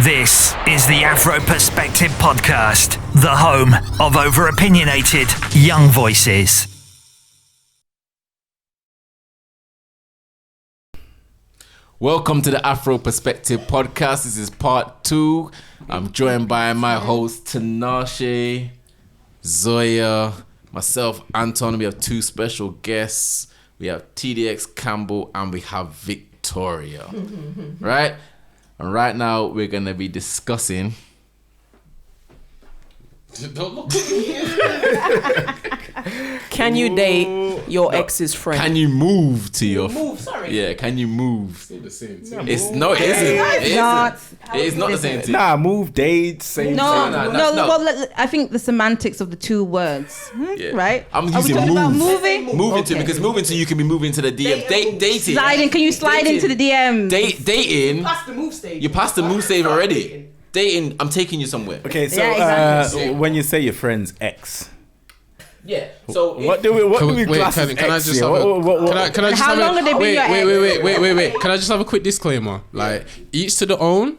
This is the Afro Perspective Podcast, the home of over-opinionated young voices. Welcome to the Afro Perspective Podcast. This is part 2. I'm joined by my host, Tinashe, Zoya, myself, Anton. We have 2 special guests. We have TDX Campbell and we have Victoria. Right? And right now, we're going to be discussing... Don't look at me. Can you date your ex's friend? Can you move to your... Sorry. Yeah, can you move? Still the same thing. It isn't. It is not the same thing. Nah, move, date, same No. thing. Well, I think the semantics of the 2 words, Yeah. right? I'm Are we using talking move. about moving? Moving to, Okay. because moving to, you can be moving to the DM. Dating. Sliding. Can you slide into the DMs? Dating. Past the move stage. You passed the move stage already. Dating, I'm taking you somewhere. Okay, so Yeah, exactly. when you say your friend's ex, Yeah. So what do we class as can I ex just here? have a, What- can I just How have long have they been your ex? wait. Can I just have a quick disclaimer? Like, each to their own.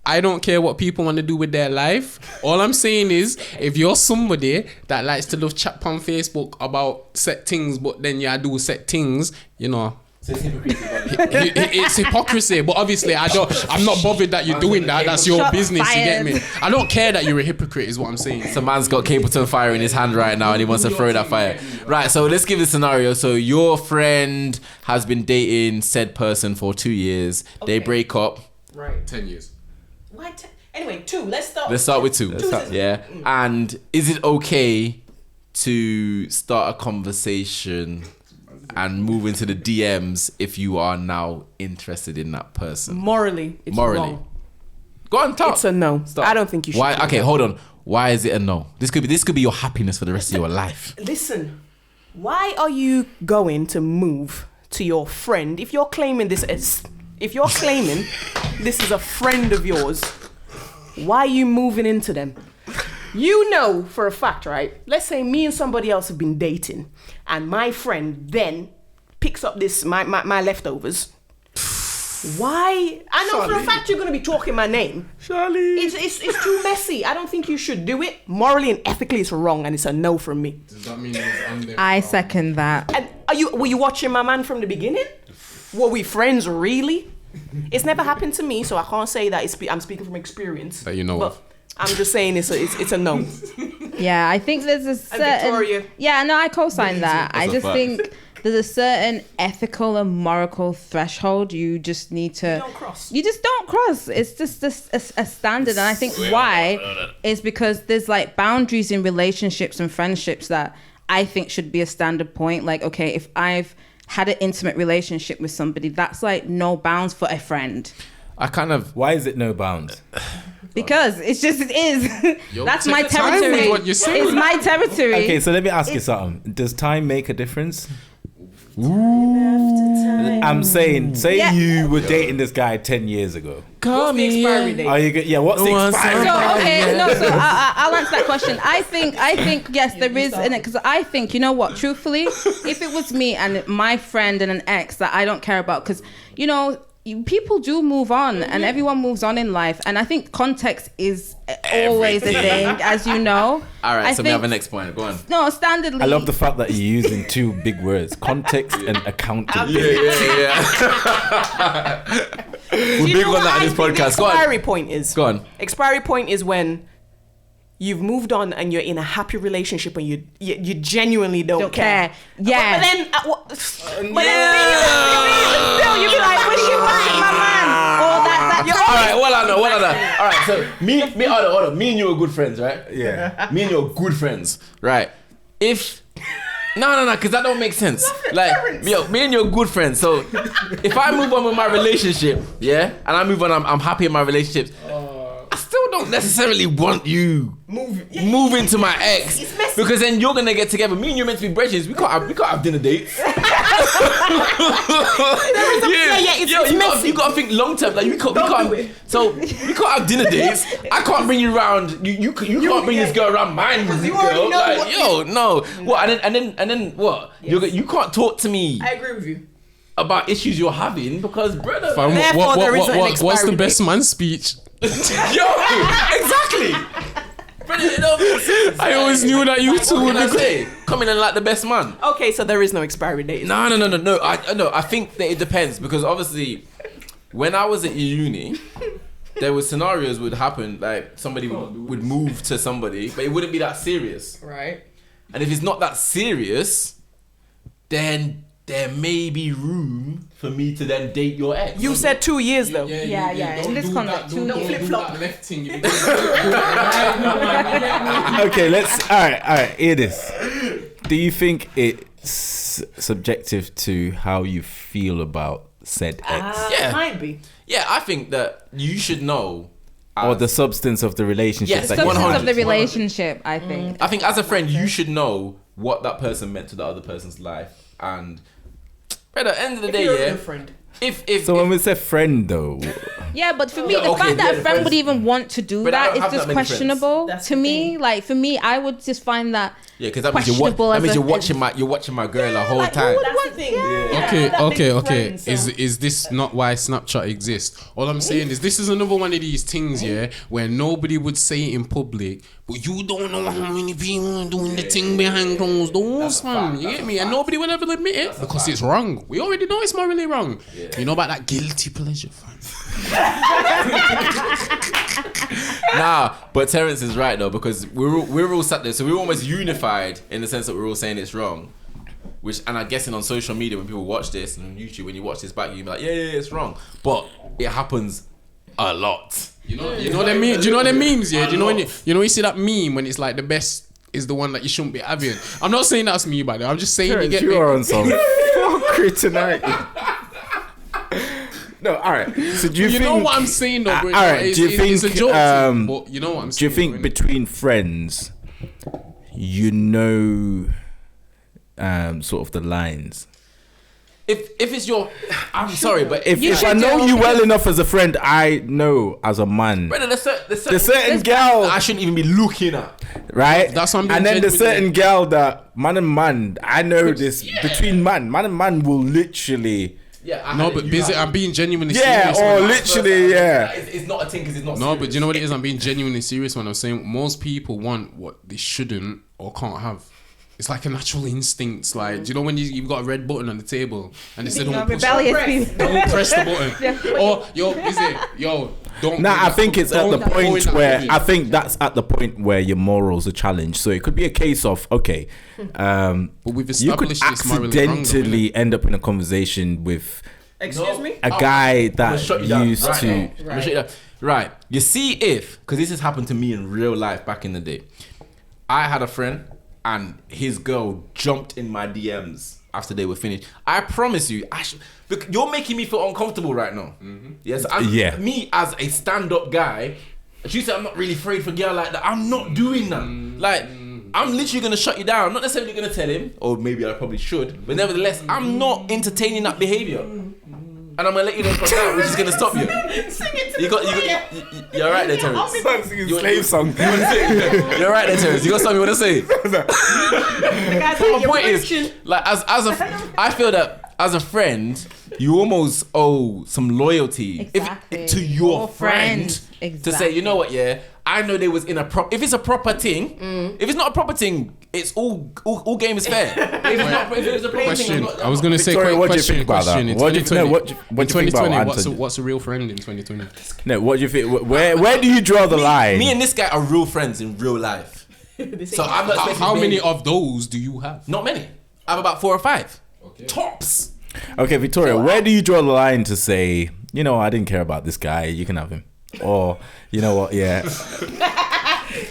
I don't care what people want to do with their life. All I'm saying is, if you're somebody that likes to love chat on Facebook about set things, but then you do set things, you know. It's hypocrisy, but obviously I'm not bothered that you're doing that. That's your Shots business. fired. You get me? I don't care that you're a hypocrite, is what I'm saying. some man's got Capleton fire in his hand right now and he wants to throw that fire. Right, so let's give a scenario. So your friend has been dating said person for 2 years. They break up. Right. 10 years. Why anyway, 2. Let's start. Let's start with 2. Yeah. And is it okay to start a conversation and move into the DMs if you are now interested in that person? Morally, it's Morally. wrong. Go on, talk. It's a no. Stop. I don't think you should. Why? do Okay, that. hold on. Why is it a no? This could be your happiness for the rest of your life. Listen, why are you going to move to your friend if you're claiming this is a friend of yours? Why are you moving into them? You know for a fact, right? Let's say me and somebody else have been dating, and my friend then picks up this my leftovers. Why? I know for a fact you're gonna be talking my name. Charlie. It's too messy. I don't think you should do it. Morally and ethically, it's wrong, and it's a no from me. Does that mean it's on there? I second that. And were you watching my man from the beginning? Were we friends really? It's never happened to me, so I can't say that I'm speaking from experience. That you know but of. I'm just saying it's a no. Yeah, I think there's a certain... Victoria. Yeah, no, I co-sign that. I a just fact. think there's a certain ethical and moral threshold you just need to... don't cross. You just don't cross. It's just a standard. And I think why is because there's like boundaries in relationships and friendships that I think should be a standard point. Like, okay, if I've had an intimate relationship with somebody, that's like no bounds for a friend. Why is it no bounds? Because it is. That's my take the time with territory. what you're saying. It's my territory. Okay, so let me ask you something. Does time make a difference? I'm saying, you were dating this guy 10 years ago. What's the expiry date? Are you good? Yeah, what's the expiry? So okay, no. So I'll answer that question. I think yes, there is in it because I think, you know what? Truthfully, if it was me and my friend and an ex that I don't care about, because you know people do move on and everyone moves on in life, and I think context is always a thing, as you know. All right, I so we think- have a next point. Go on. No, standardly. I love the fact that you're using 2 big words: context and accountability. Yeah. We're big on that in this podcast. Go Expiry on. point is. Go on. Expiry point is when you've moved on and you're in a happy relationship and you genuinely don't care. Yeah. But then, still you be like, wish you back, my man. Or that. All right, what I know. All right, so hold on. Me and you are good friends, right? Yeah. Me and you are good friends, right? If no, because that don't make sense. Like, me and you are good friends. So if I move on with my relationship, yeah, and I move on, I'm happy in my relationships. I still don't necessarily want you move into my ex because then you're gonna get together. Me and you're meant to be brethren. We can't have dinner dates. You gotta think long term. Like we can't. So we can't have dinner dates. I can't bring you around. You can't bring this girl around my music girl. Like no. What? And then what? You can't talk to me. I agree with you. about issues you're having because, brother. Fam, Therefore, there isn't an what's the expiry best date. man speech? Yo, exactly. Brother, it don't make sense. I always knew that you two What would can I say? Coming in like the best man. Okay, so there is no expiry date. No. I think that it depends because obviously, when I was at uni, there were scenarios would happen like somebody would move to somebody, but it wouldn't be that serious. Right. And if it's not that serious, then there may be room for me to then date your ex. You said 2 years though. Yeah, in this context, Don't don't flip-flop. Left thing. Okay, let's. All right. Hear this. Do you think it's subjective to how you feel about said ex, Yeah. Might be. Yeah, I think that you should know. or the substance of the relationship? Yes, that Substance you 100. of the relationship, I think. I think as a friend, you should know what that person meant to the other person's life. And at the end of the day, You're a yeah. good friend. If So when we say friend, though, Yeah, but for me, Yeah, the okay, fact that yeah, a the friend friends- would even want to do But I that don't is have just that many friends. questionable That's to the me. thing. Like for me, I would just find that yeah, because that means you're, questionable that as means a- you're watching my girl the whole like, time. That's the thing. Okay. Is this not why Snapchat exists? All I'm saying is this is another one of these things, yeah, where nobody would say it in public, but you don't know how many people are doing the thing behind closed doors, fam. You get me? And nobody will ever admit it because it's wrong. We already know it's morally wrong. You know about that guilty pleasure, fam. Nah, but Terrence is right though, because we're all sat there, so we're almost unified in the sense that we're all saying it's wrong. Which, and I'm guessing on social media when people watch this and on YouTube, when you watch this back, you be like, yeah, it's wrong. But it happens a lot. You know them memes? Do you know them memes? Yeah. Do you know when you see that meme when it's like the best is the one that you shouldn't be having? I'm not saying that's me, by the way. I'm just saying you get you me. are on some fuckery tonight. No, all right. So do you You think? know what I'm saying though, bro? all right. Do you think? It's a joke thing, but you know what I'm saying. Do you think innit? between friends, you know, sort of the lines? If it's your, I'm sorry, but If You I should know do. you well enough as a friend, I know as a man. brother, there's The certain girl, I shouldn't even be looking at. right? That's what I'm being and then the genuine certain girl that man and man, I know this between man and man will literally, Yeah, No, but busy. I'm being genuinely yeah, serious. or when- literally, yeah. It's not a thing because it's not. No, serious. but do you know what it is? I'm being genuinely serious when I'm saying most people want what they shouldn't or can't have. It's like a natural instinct. Like, do you know when you've got a red button on the table and they say don't push rebellious people. don't press the button. Or don't. Nah, I think it's at the don't go in point that where direction. I think that's at the point where your morals are challenged. So it could be a case of okay, But we've you could established this morally wrong, though, innit? accidentally end up in a conversation with Excuse me? a guy I'm gonna that shut you down used right to. now. I'm gonna shut you down. Right. You see, because this has happened to me in real life back in the day. I had a friend and his girl jumped in my DMs after they were finished. I promise you, look, you're making me feel uncomfortable right now. Yes, Yeah. Me as a stand-up guy, she said I'm not really afraid for a girl like that. I'm not doing that. Like, I'm literally gonna shut you down. I'm not necessarily gonna tell him, or maybe I probably should, but nevertheless, I'm not entertaining that behavior. And I'm gonna let you know from now, which is gonna stop you. You're right there, Terrence. Slave song. You're right there, Terrence. You got something you wanna say? My point is, like, I feel that as a friend, you almost owe some loyalty Exactly. to your Your friend friend. to say, you know what, yeah, I know they was in a if it's a proper thing, if it's not a proper thing, it's all game is fair. If it's a proper thing, Question. I was gonna say Victoria, what do you question. think about that? Question. In What do you- 2020, no, what do you in think about 2020, Anthony? what's a real friend in 2020? No, what do you think? Where do you draw the line? Me and this guy are real friends in real life. So I'm not expecting How to many be- of those do you have? Not many. I have about 4 or 5. Tops. Okay, Victoria, where do you draw the line to say, you know, I didn't care about this guy, you can have him, or you know what, yeah.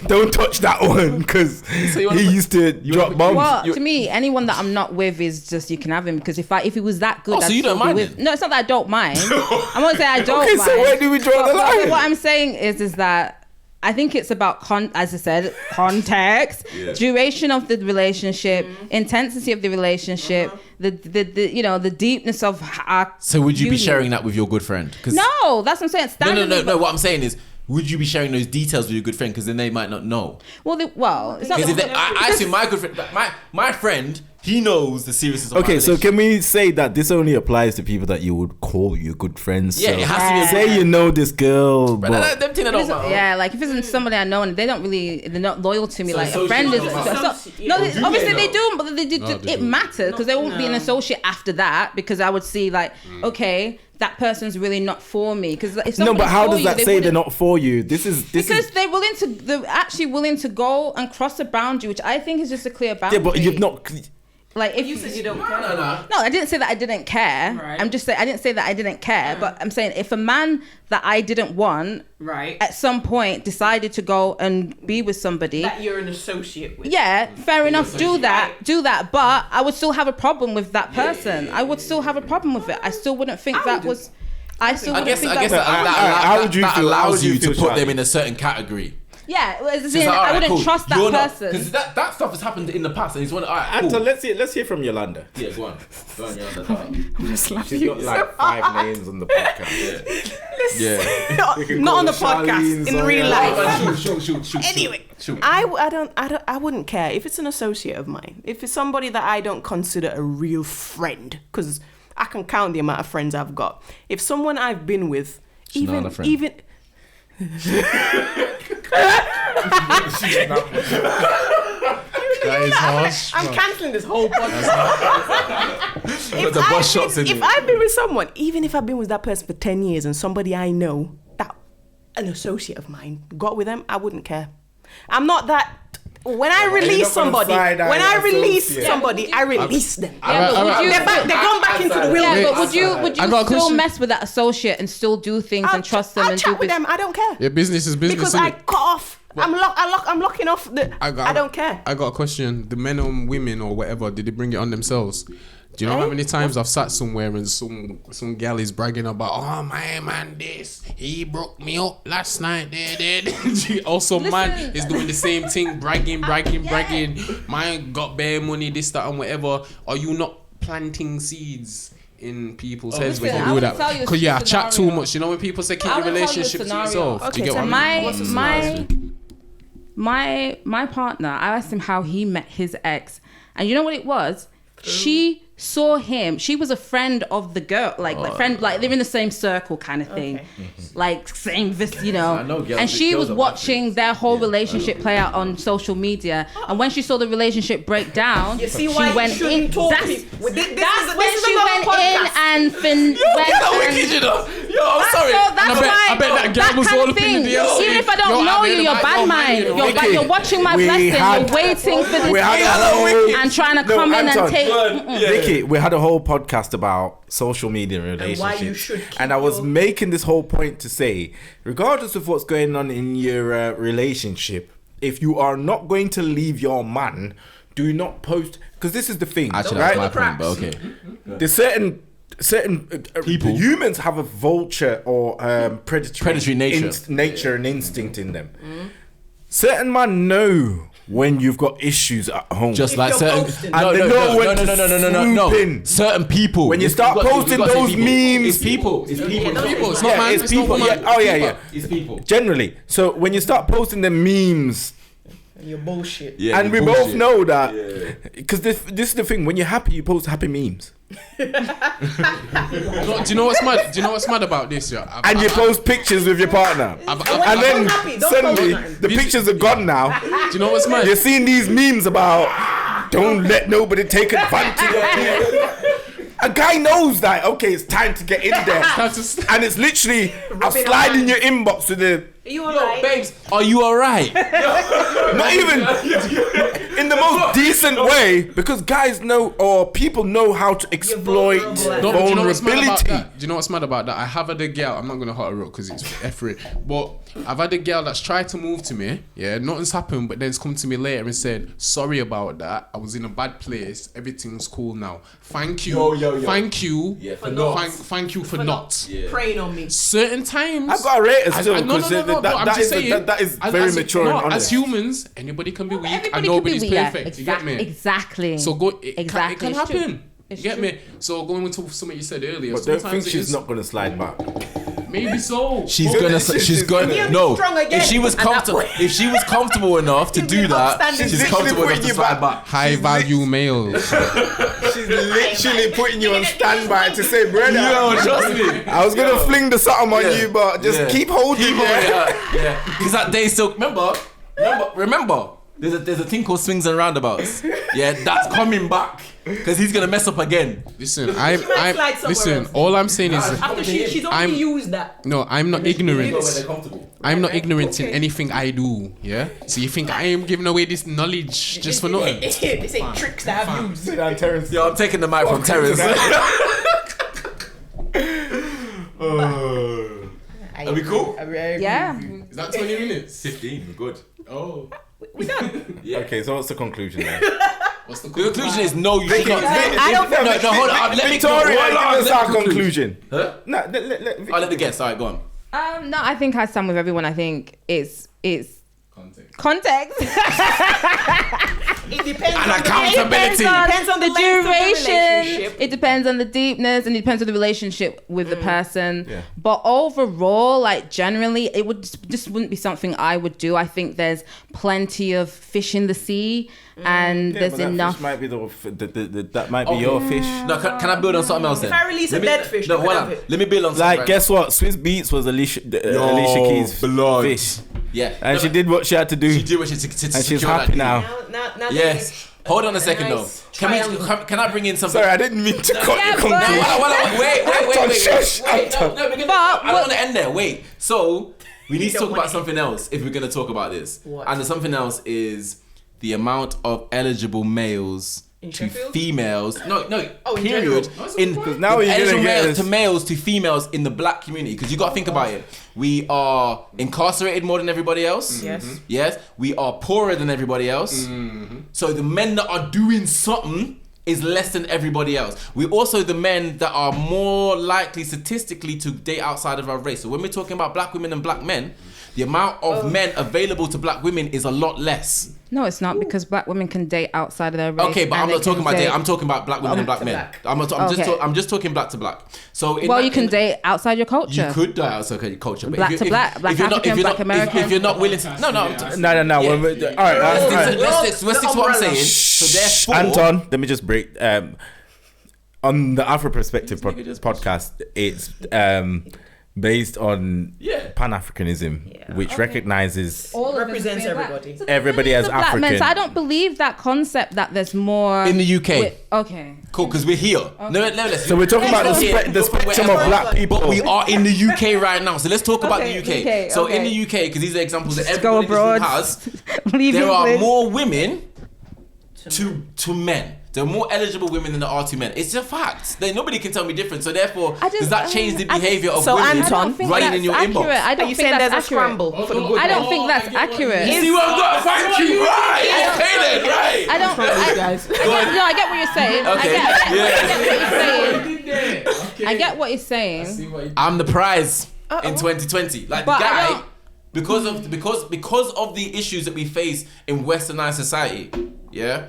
Don't touch that one because you wanna he put- used to drop bombs. Well, to me, anyone that I'm not with is just you can have him because if he was that good, Oh, so I'd you don't still be mind with. him? No, it's not that I don't mind. I won't say I don't Okay, mind. so where do we draw the But line? what I'm saying is that I think it's about as I said, context, duration of the relationship, intensity of the relationship, the deepness of our. So would you be union. sharing that with your good friend? 'Cause- No, that's what I'm saying. No. Standardly- What I'm saying is, would you be sharing those details with your good friend? Because then they might not know. Well, it's not. Because I assume my good friend, my friend He knows the seriousness of my Okay, so relationship. can we say that this only applies to people that you would call your good friends? Yeah, So it has to be a say you know this girl, But but them thing I don't matter. Yeah, like if it's somebody I know and they're not loyal to me, So like a associate friend is. is not No, do they obviously know? they do, but it matters because they won't be an associate after that because I would see like, okay, that person's really not for me. Because if no, but somebody's how for does you, that they say they're wouldn't- not for you? This Because is they're actually willing to go and cross a boundary, which I think is just a clear boundary. yeah, but you've not. Like if You said you don't care. No, I didn't say that I didn't care. Right. I'm just saying I didn't say that I didn't care, but I'm saying if a man that I didn't want Right. at some point decided to go and be with somebody, That you're an associate with. yeah, fair enough, do that. But I would still have a problem with that person. I would still have a problem with it. I still wouldn't think that was. I still I wouldn't guess think that, that. How would you that feel? How allows would you you to feel, put them Charlie? in a certain category. Yeah, as So in, it's like, I alright, wouldn't cool. trust that You're not- person. Because that stuff has happened in the past, and he's one. Alright, cool. Anton, let's hear from Yolanda. Yeah, go on, Yolanda. She's got like 5 names on the podcast. Yeah. Not on the Charlene, podcast, in Zoya. real life. Shoot. Anyway, Shoot. I wouldn't care if it's an associate of mine. If it's somebody that I don't consider a real friend, because I can count the amount of friends I've got. If someone I've been with, not a friend. even. That is harsh. I'm cancelling this whole podcast. Put the bus shots in If it. I've been with someone, even if I've been with that person for 10 years and somebody I know, that an associate of mine, got with them, I wouldn't care. I'm not that. When I release not gonna somebody, side eye when I release associate. somebody, I release them. Yeah, but would you? They're going back into the Yeah, wilderness. but would I you got a still question. mess with that associate and still do things and trust them I'll and chat do with business? them. I don't care. Yeah, business is business. Because innit? I cut off. I'm locking off the. I don't care. I got a question. The men and women or whatever, did they bring it on themselves? Do you know how many times I've sat somewhere and some gal is bragging about, oh my man, this he broke me up last night. Also, man is doing the same thing, bragging. Man got bare money, this, that, and whatever. Are you not planting seeds in people's heads when Listen, you I do will tell you that? a Because I chat too scenario. much. You know when people say keep I your will tell you a relationship to scenario. yourself. Do you Okay, get so what I mean? my partner, I asked him how he met his ex, and you know what it was? She saw him. She was a friend of the girl, like friend, like they're in the same circle kind of thing, like same, you know. I know girls- And she girls was are watching their whole relationship play out on social media, and when she saw the relationship break down, You see she why you went shouldn't in. talk That's, people. that's when she went in and Yo, I'm sorry. So that's why. I bet that girl was kind all of up in the thing. DLC. Even if I Yo, don't know I you, made you're a bad mind, mind. yo, You're, you're watching my we blessing. had- You're waiting for we this had a whole- and trying to No, come in Anton, and take. Vicky, we had a whole podcast about social media and relationships, why you should keep and I was your- making this whole point to say, regardless of what's going on in your relationship, if you are not going to leave your man, do not post, because this is the thing, Actually, right? that's my point, but okay. There's certain People. humans have a vulture or predatory nature. nature and instinct in them. Certain men know when you've got issues at home. Just like you're certain, posting. no, And they no, know no, when no, to no, no, no, no, no, swoop in. certain people. When you start posting you've got to those say people. memes- It's people. It's people. It's people. It's Yeah, not man. it's It's not people. woman. Yeah. Oh yeah. It's people. Generally, so when you start posting the memes, You're bullshit. Yeah, and we bullshit. both know that, because this is the thing. When you're happy, you post happy memes, Do you know what's mad? Do you know what's mad about this? Yeah, and you post pictures with your partner, and then happy, don't suddenly post the pictures are gone now. do you know what's mad? You're seeing these memes about don't let nobody take advantage of you. A guy knows that, okay, it's time to get in there. And it's literally, I'll slide in your inbox with the, Are you Yo, alright? babes, are you alright? not even in the most decent way, because guys know, or people know how to exploit vulnerable. No, do you know what's mad about vulnerability. that? Do you know what's mad about that? I have had a girl. I'm not gonna hot her up because it's effort. But I've had a girl that's tried to move to me. Yeah, nothing's happened, but then it's come to me later and said, "Sorry about that. I was in a bad place. Everything's cool now. Thank you. Yo. Thank you. Yeah, for not. Thank you for not." Praying on me. Certain times I've got a rate as still, no, because but I'm just saying, that is very mature and honest. As humans, anybody can be weak and Everybody nobody's can be weird. perfect. You get me? Exactly. So it Exactly, can it's happen. true. You get me? So going into something you said earlier, But don't think sometimes it she's is- not going to slide back. Maybe so. She's He'll gonna. be No, strong again if she was at that comfortable, point. if she was comfortable enough to He'll be do that, upstanding. she's She's comfortable enough literally to putting slide you back. High value males. She's literally putting you on standby to say, brother. Yo, trust me. I was gonna fling the something on you, but just keep holding it. Yeah. Because that day still remember. There's a thing called swings and roundabouts. Yeah, that's coming back because he's gonna mess up again. Listen, She might slide somewhere listen. else. All I'm saying is, After she's I'm- already used that. no, I'm not ignorant. comfortable. I'm not ignorant in anything I do. Yeah. So you think I am giving away this knowledge just for nothing? This ain't tricks that I've used. Yo, I'm taking the mic from Terrence. Are we cool? Yeah. Is that 20 minutes? 15, we're good. Oh. We done. Okay, so what's the conclusion then? What's the The conclusion is no, you should not. I don't think No, hold on. Let me go. Victoria, Hold on, give us let our me conclude. conclusion. Huh? No, I'll let the guess. Alright, go on. No, I think I stand with everyone. I think it's context? context. It depends And on accountability. It depends on the length of the duration. relationship. It depends on the deepness, and it depends on the relationship with the person. Yeah. But overall, like generally, it would just wouldn't be something I would do. I think there's plenty of fish in the sea, and there's enough. Fish might be that might be your fish. No, can I build on something else then? If I release a dead fish, no, look hold at on. it. Let me build on something. Like, right guess what? Swiss Beats was Alicia Keys' blood. fish, Yeah. and No, she did what she had to do, She did what she to and she's secure that happy deal. now. Now Yes. Hold on a second nice though. triangle. Can I bring in something? Sorry, I didn't mean to cut Yeah, your but- conclusion. Wait. Shush, Wait, Anton. no, because But I don't what- want to end there. Wait. So we need to don't talk want about to- something else if we're going to talk about this. What? And the something else is the amount of eligible males In to Sheffield? females. No. Oh, in period. general. In Because now you're eligible gonna get males to us- males to females in the black community. Because you got to think about it. We are incarcerated more than everybody else. Yes. Yes. We are poorer than everybody else. So the men that are doing something is less than everybody else. We're also the men that are more likely statistically to date outside of our race. So when we're talking about black women and black men, the amount of men available to black women is a lot less. No, it's not, because black women can date outside of their race. Okay, but and I'm they not talking can about date- date. I'm talking about black women and black to men. black. I'm just talking black to black. So in Well, that- you can in- date outside your culture. You could die outside your culture, but Black if to you- black, if black you're not- if African, you're black not- American. if you're not willing to, no. No. Yeah. All right. Let's stick to what I'm saying. So therefore, Anton, let me just break. On the Afro Perspective podcast, it's based on Pan-Africanism, which recognizes All of them Represents being black. everybody. So there's Everybody millions as of black men, African. so I don't believe that concept that there's more in the UK. Okay. Cool, because we're here. No, let's. So we're talking about Let's the go spectrum wherever. of black people. But we are in the UK right now, so let's talk about Okay, the UK. UK, So in okay. the UK, because these are examples that Go everybody in abroad. this room has, Leave there are England. more women to men. There are more eligible women than there are to men. It's a fact. Nobody can tell me different. So therefore, I just- does that change the I just- behavior of So, women Anton, I don't think running that's in your accurate. inbox? I Are don't you think saying that's there's a accurate. scramble for the good I don't men? think that's accurate. See what I've got? Thank you. Right. Okay then. Right. I don't. I get what you're saying. Okay. I get what you're saying. I'm the prize in 2020. Like But the I guy, don't- because of the issues that we face in westernized society, yeah,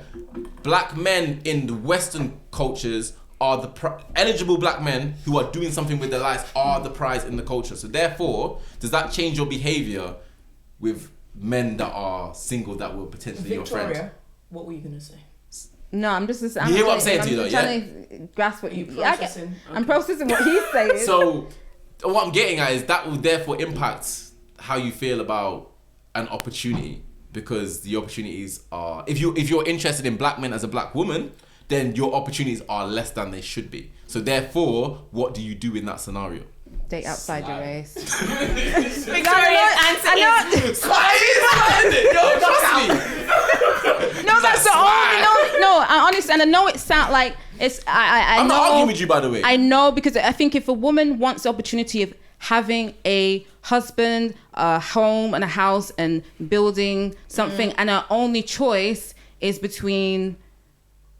black men in the Western cultures are the eligible black men who are doing something with their lives are the prize in the culture. So therefore, does that change your behavior with men that are single that will potentially your friend? Victoria, what were you gonna say? No, I'm just. You hear what I'm saying to you though, trying to grasp what you. You're I get, processing. I'm processing what he's saying. So what I'm getting at is that will therefore impact how you feel about an opportunity, because the opportunities are, if you're interested in black men as a black woman, then your opportunities are less than they should be. So therefore, what do you do in that scenario? Date outside your race. Victoria's answer I know. is Yo, trust me. No, that's the only. No. I honestly, and I know it sounds like it's. I I'm know. not arguing with you, by the way. I know, because I think if a woman wants the opportunity of having a husband, a home, and a house, and building something, and her only choice is between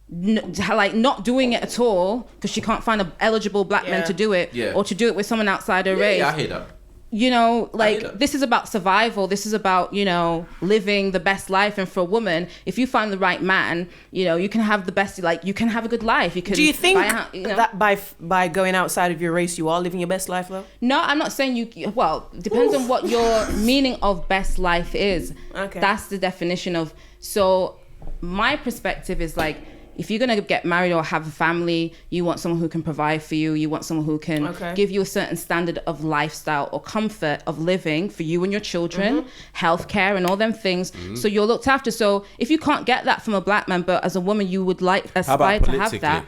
not doing it at all because she can't find an eligible black man to do it, Yeah. or to do it with someone outside her race. Yeah, I hear that. you know, like this is about survival. This is about, you know, living the best life. And for a woman, if you find the right man, you know, you can have the best, like you can have a good life. You can. Do you think you know? that by going outside of your race, you are living your best life, though? No, I'm not saying you. Well, depends on what your meaning of best life is. Okay. That's the definition of. So, my perspective is like, if you're gonna get married or have a family, you want someone who can provide for you. You want someone who can give you a certain standard of lifestyle or comfort of living for you and your children, healthcare and all them things. So you're looked after. So if you can't get that from a black man, but as a woman you would like aspire to have that.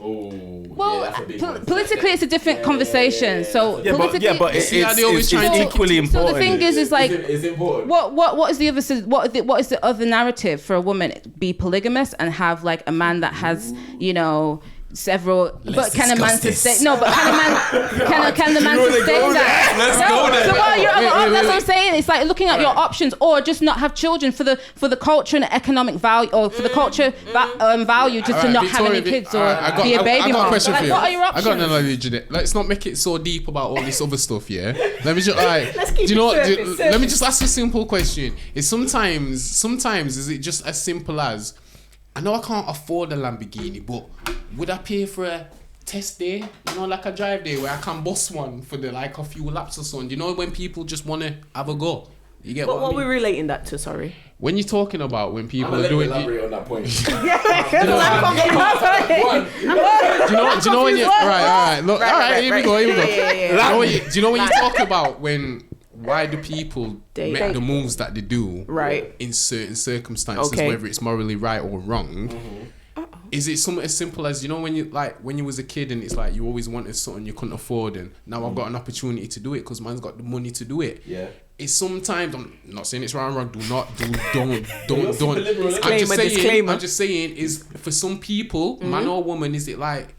Well, politically, it's a different conversation. So politically, but it's equally important. So the thing is like, it's important. What is the other? What is the other narrative for a woman? Be polygamous and have like a man that has, you know, several. But can a man sustain? No, but can the man sustain that? Let's go there. So that's what I'm saying. It's like looking at your options, or just not have children for the culture and economic value, or for the culture value, just to not have any kids or be a baby mom. Question like, for you. what are your options? I got an analogy. Let's not make it so deep about all this other stuff. Yeah. Let me just. Let's keep Let me just ask a simple question. Is sometimes is it just as simple as, I know I can't afford a Lamborghini, but would I pay for a test day? You know, like a drive day where I can bust one for a few laps or something. You know, when people just want to have a go. You get What I mean? we're relating that to, sorry. When you're talking about when people I'm are doing elaborate on that point. do you know when you right, look, all right, here we go. Yeah. Do you know when you talk about why do people make the moves that they do in certain circumstances, whether it's morally right or wrong? Is it something as simple as, you know, when you was a kid and it's like you always wanted something you couldn't afford, and now I've got an opportunity to do it because man's got the money to do it. Yeah. It's sometimes, I'm not saying it's right or wrong. Don't. I'm just saying is for some people, man or woman, is it like,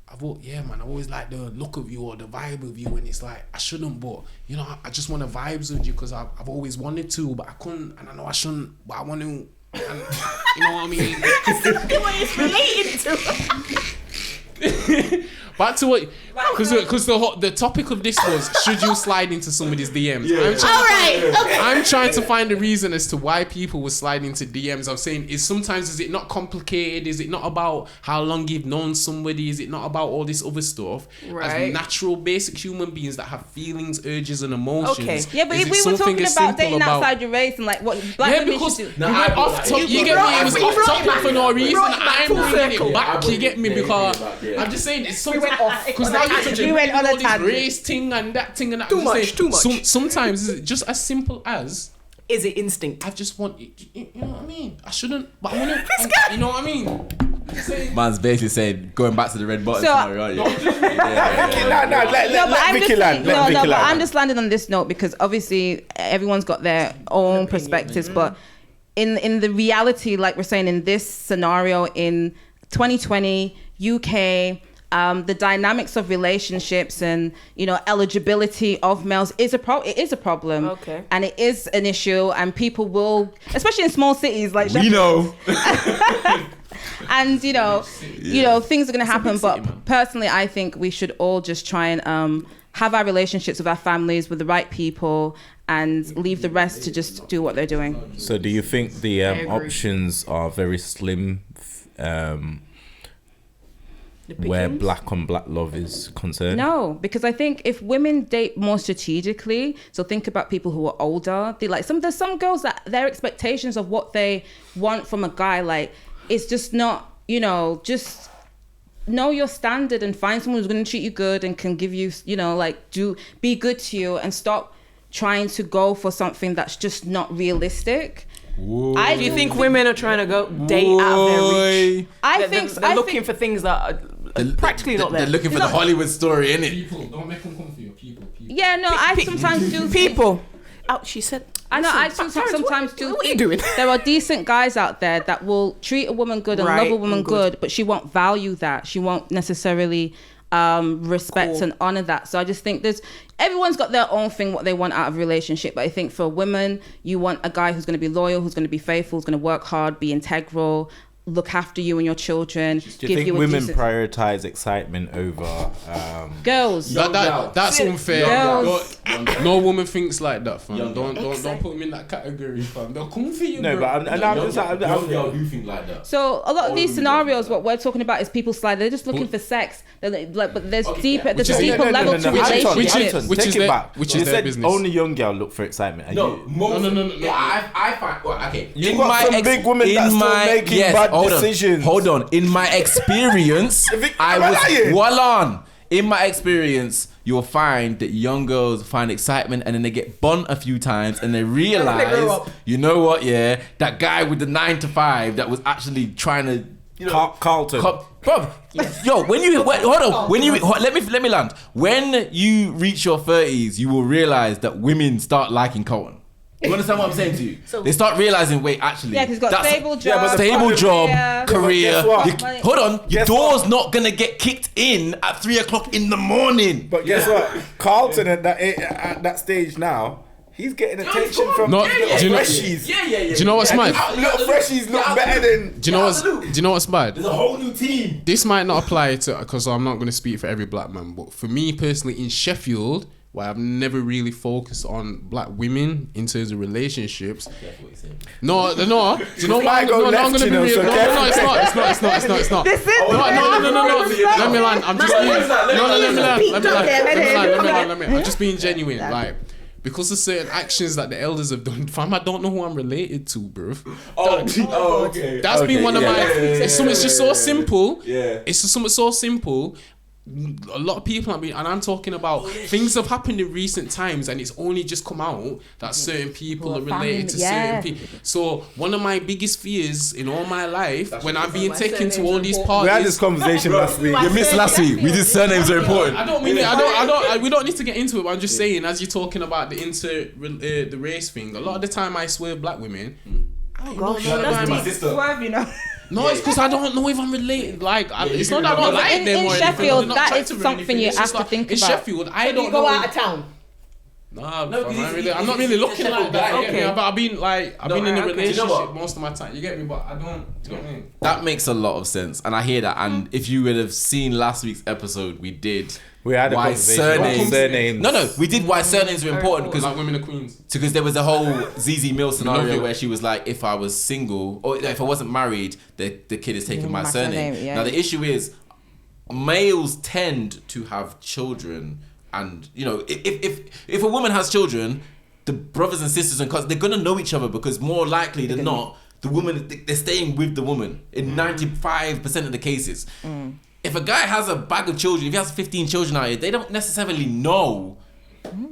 I've always liked the look of you or the vibe of you, and it's like I shouldn't, but you know, I just want to vibes with you because I've always wanted to, but I couldn't, and I know I shouldn't, but I want to. And, you know what I mean? What it's related to. Back to what, because the topic of this was, should you slide into somebody's DMs? I'm trying to find a reason as to why people were sliding into DMs. I'm saying, is it not complicated? Is it not about how long you've known somebody? Is it not about all this other stuff? As natural, basic human beings that have feelings, urges, and emotions. Yeah, but if we were talking about dating outside your race and like what black women should do. You went off topic. You get me? It was off topic for no reason. I'm bringing it back. You get me? Because I'm just saying it's something off. Because now you're touching all this race thing and that thing and that. Too much. Sometimes it's just as simple as, is it instinct? I just want, you know what I mean? I shouldn't, but I want to. You know what I mean? Man's basically saying, going back to the red button scenario, aren't you? I'm just landing on this note because obviously everyone's got their own perspectives, but in the reality, like we're saying in this scenario in 2020 UK, the dynamics of relationships and, you know, eligibility of males is it is a problem. Okay. And it is an issue, and people will, especially in small cities like We know. and you know, things are going to happen. But personally, I think we should all just try and have our relationships with our families with the right people, and leave the rest to just do what they're doing. So, do you think the options are very slim? Where black on black love is concerned? No, because I think if women date more strategically, so think about people who are older, there's some girls that their expectations of what they want from a guy, like, it's just not, you know, just know your standard and find someone who's going to treat you good and can give you, you know, like, be good to you, and stop trying to go for something that's just not realistic. Do you think women are trying to go date out of their reach? They're looking for things that are practically not there. They're looking for the Hollywood story, innit? People, don't make them come for you. People. Yeah, no, I sometimes do. People. Oh, she said. I know. I sometimes do. What are you doing? There are decent guys out there that will treat a woman good and love a woman good, but she won't value that. She won't necessarily respect and honor that. So I just think everyone's got their own thing, what they want out of a relationship. But I think for women, you want a guy who's going to be loyal, who's going to be faithful, who's going to work hard, be integral, look after you and your children, Do you think you a women decent... prioritize excitement over Girls. That's unfair. Girls. No woman thinks like that, fam. Don't put me in that category, fam. They'll come for you, No, bro. but I'm just Y'all do think like that. So a lot of these scenarios, what we're talking about is people slide. They're just looking for sex. They're like, but there's deeper. There's a deeper level to relationships. Which Take is it their- back. which You is their said business. Only young girl look for excitement. And No, you- Yeah, I find. Well, okay. You got some big women that's still making bad decisions. Hold on. In my experience, In my experience, you'll find that young girls find excitement and then they get burnt a few times and they realize, you know what? Yeah, that guy with the 9 to 5 that was actually trying to. Carlton. Bro, yo, let me land. When you reach your 30s, you will realize that women start liking Colton. You understand what I'm saying to you? They start realizing, wait, actually, Yeah, 'cause he's got stable job, stable job, career. guess what? Hold on, your Guess door's what? not gonna get kicked in at 3 o'clock in the morning. But guess what? Carlton at that stage now, he's getting attention from No, little do you know- freshies. Yeah. Do you know what's mad? Little freshies look better than. Do you know what's bad? There's a whole new team. This might not apply to, because I'm not going to speak for every black man, but for me personally in Sheffield, where I've never really focused on black women in terms of relationships. No. Do you know why? might go No, I'm left, going to you be know, real. so No, careful. it's not. This is No. Let me land. I'm just being. Let me. I'm just being genuine. Like, because of certain actions that the elders have done, fam, I don't know who I'm related to, bro. Okay. That's been one of my. It's something just so simple. Yeah. It's just something so simple. A lot of people and I'm talking about things have happened in recent times, and it's only just come out that certain people are related to certain people. So one of my biggest fears in all my life, when I'm being taken to all these parties, We had this conversation last week. You missed last week. We did surnames are important. I don't mean it. We don't need to get into it. But I'm just saying, as you're talking about the race thing, a lot of the time I swerve black women. Swerve, you know. No, it's because I don't know if I'm related. Like, it's not that I don't like them in or Sheffield, anything. I'm not that trying is to ruin something anything. you It's just have to think in about. Sheffield, I You don't go know. out of town. Nah, No, I'm not really looking like that. You get me? Okay. But I've been in a okay. relationship You know what? most of my time. You get me? But I don't. Do you know what I mean? That makes a lot of sense, and I hear that. And if you would have seen last week's episode, we did. We had a why conversation about surnames. No, we did why surnames were important Like women are queens. because there was a whole ZZ Mill Love scenario it. where she was like, if I was single or if I wasn't married, the kid is taking my My surname. surname, yeah. Now the issue is, males tend to have children, and you know, if a woman has children, the brothers and sisters and cousins, they're gonna know each other because more likely than not, the woman they're staying with the woman in 95% of the cases. If a guy has a bag of children, if he has 15 children out here, they don't necessarily know.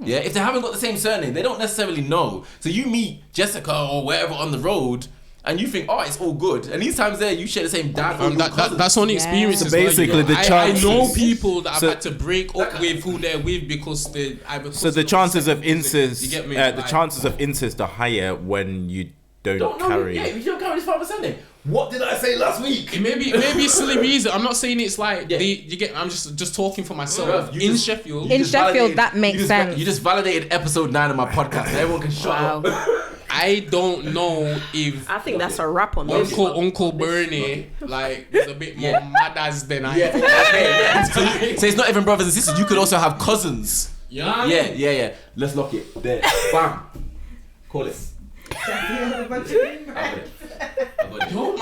Yeah, if they haven't got the same surname, they don't necessarily know. So you meet Jessica or wherever on the road, and you think, oh, it's all good. And these times there, you share the same dad. Or your cousins. That's only experience. So as well, basically you know. the I chances- know people that have So- had to break up with who they're with because they. So the chances of incest, You get me? the chances of incest are higher when you don't carry. Yeah, if you don't carry his father's surname. What did I say last week? It may be a silly reason. I'm not saying it's like you get. I'm just talking for myself. You In just- Sheffield, In Sheffield, that makes sense. You just validated episode 9 of my podcast. Everyone can shut up. I don't know if I think that's a wrap on this. Uncle Bernie like was a bit more mad as than I. So it's not even brothers and sisters. You could also have cousins. You know what I mean? Yeah. Let's lock it. There. Bam. Call it. Don't mind